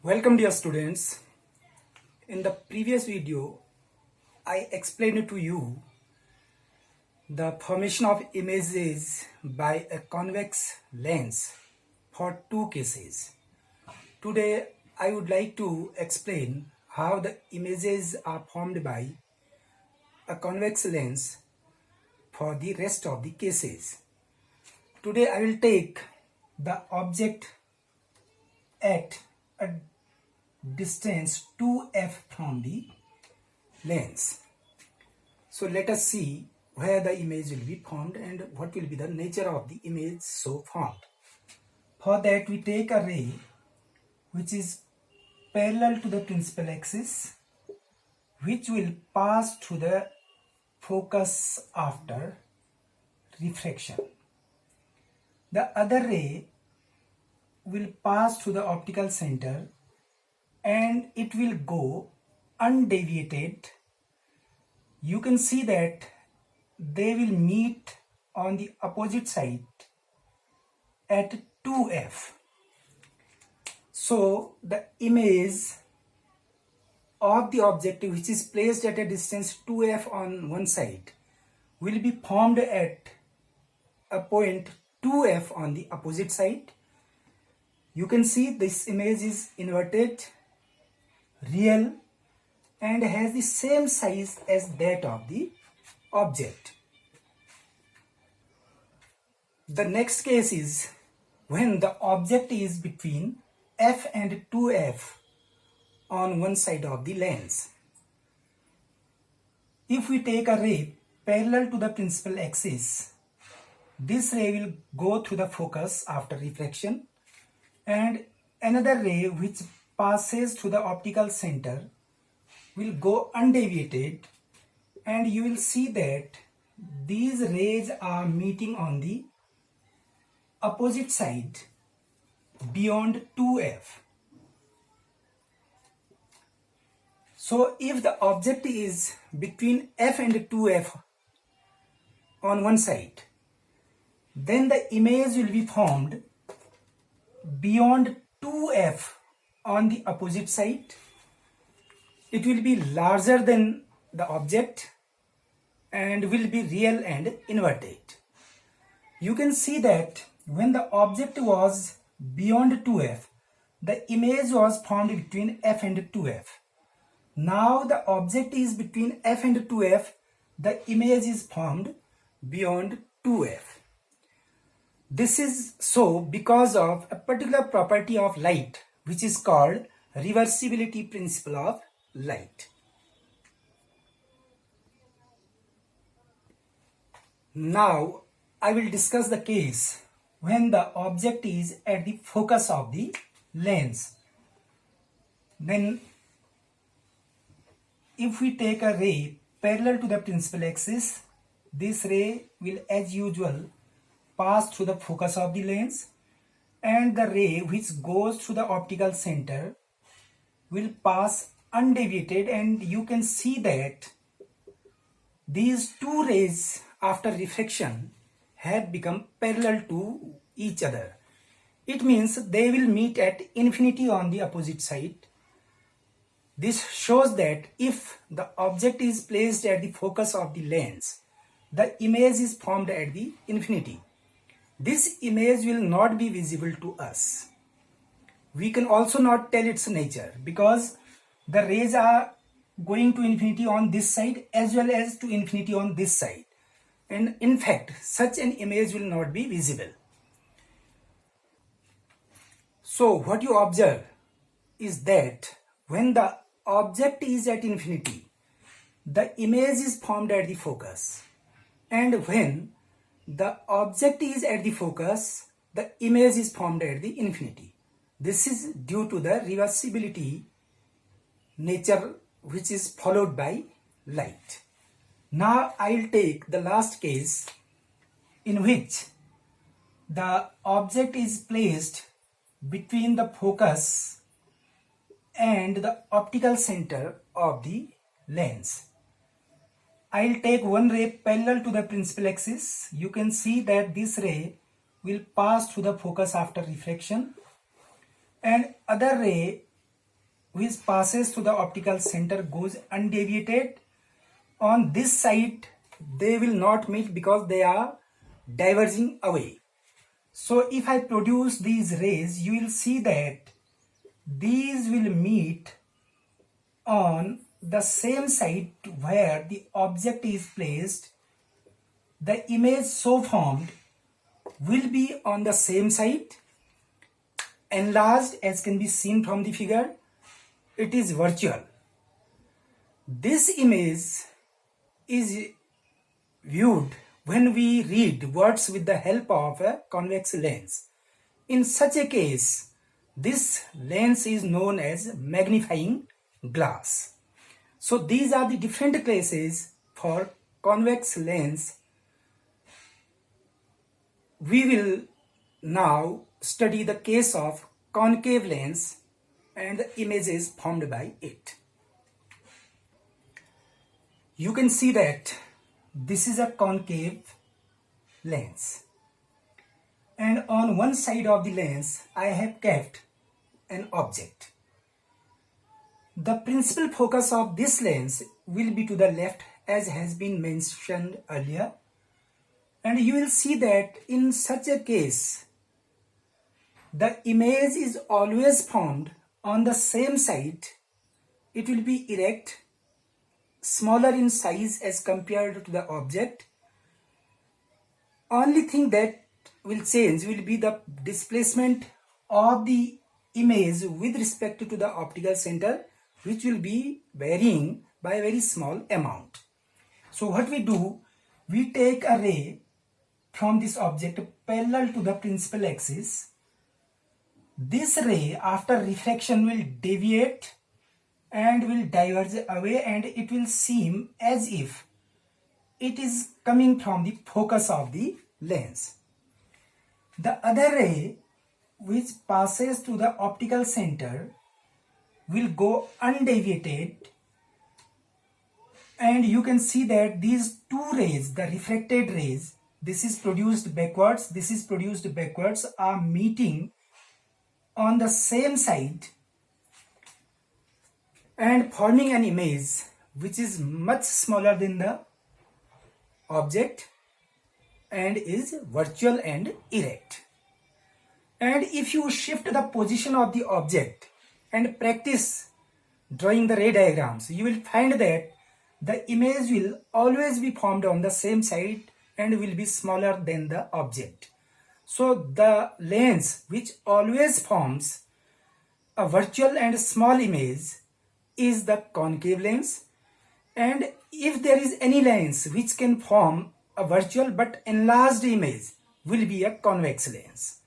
Welcome dear students. In the previous video, I explained to you the formation of images by a convex lens for two cases. Today, I would like to explain how the images are formed by a convex lens for the rest of the cases. Today, I will take the object at a distance 2f from the lens. So let us see where the image will be formed and what will be the nature of the image so formed. For that we take a ray which is parallel to the principal axis, which will pass through the focus after refraction. The other ray will pass through the optical center and it will go undeviated. You can see that they will meet on the opposite side at 2f. So the image of the object which is placed at a distance 2f on one side will be formed at a point 2f on the opposite side. You can see this image is inverted, real, and has the same size as that of the object. The next case is when the object is between f and 2f on one side of the lens. If we take a ray parallel to the principal axis, this ray will go through the focus after refraction, and another ray which passes through the optical center will go undeviated, and you will see that these rays are meeting on the opposite side beyond 2f. So if the object is between f and 2f on one side, then the image will be formed beyond 2f on the opposite side. It will be larger than the object and will be real and inverted. You can see that when the object was beyond 2f, the image was formed between f and 2f. Now the object is between f and 2f, the image is formed beyond 2f. This is so because of a particular property of light which is called reversibility principle of light. Now I will discuss the case when the object is at the focus of the lens. Then if we take a ray parallel to the principal axis, this ray will as usual pass through the focus of the lens, and the ray which goes through the optical center will pass undeviated, and you can see that these two rays after refraction have become parallel to each other. It means they will meet at infinity on the opposite side. This shows that if the object is placed at the focus of the lens, the image is formed at the infinity. This image will not be visible to us. We can also not tell its nature because the rays are going to infinity on this side as well as to infinity on this side. And in fact, such an image will not be visible. So what you observe is that when the object is at infinity, the image is formed at the focus. And when the object is at the focus, the image is formed at the infinity. This is due to the reversibility nature which is followed by light. Now I will take the last case in which the object is placed between the focus and the optical center of the lens. I will take one ray parallel to the principal axis. You can see that this ray will pass through the focus after refraction, and other ray which passes through the optical center goes undeviated. On this side, they will not meet because they are diverging away. So if I produce these rays, you will see that these will meet on the same side where the object is placed. The image so formed will be on the same side, enlarged as can be seen from the figure. It is virtual. This image is viewed when we read words with the help of a convex lens. In such a case, this lens is known as magnifying glass. So these are the different cases for convex lens. We will now study the case of concave lens and the images formed by it. You can see that this is a concave lens, and on one side of the lens I have kept an object. The principal focus of this lens will be to the left, as has been mentioned earlier, and you will see that in such a case the image is always formed on the same side. It will be erect, smaller in size as compared to the object. Only thing that will change will be the displacement of the image with respect to the optical center, which will be varying by a very small amount. So what we do, we take a ray from this object parallel to the principal axis. This ray after refraction will deviate and will diverge away, and it will seem as if it is coming from the focus of the lens. The other ray which passes through the optical center will go undeviated, and you can see that these two rays, the refracted rays, this is produced backwards, this is produced backwards, are meeting on the same side and forming an image which is much smaller than the object and is virtual and erect. And if you shift the position of the object and practice drawing the ray diagrams, you will find that the image will always be formed on the same side and will be smaller than the object. So the lens which always forms a virtual and small image is the concave lens, and if there is any lens which can form a virtual but enlarged image will be a convex lens.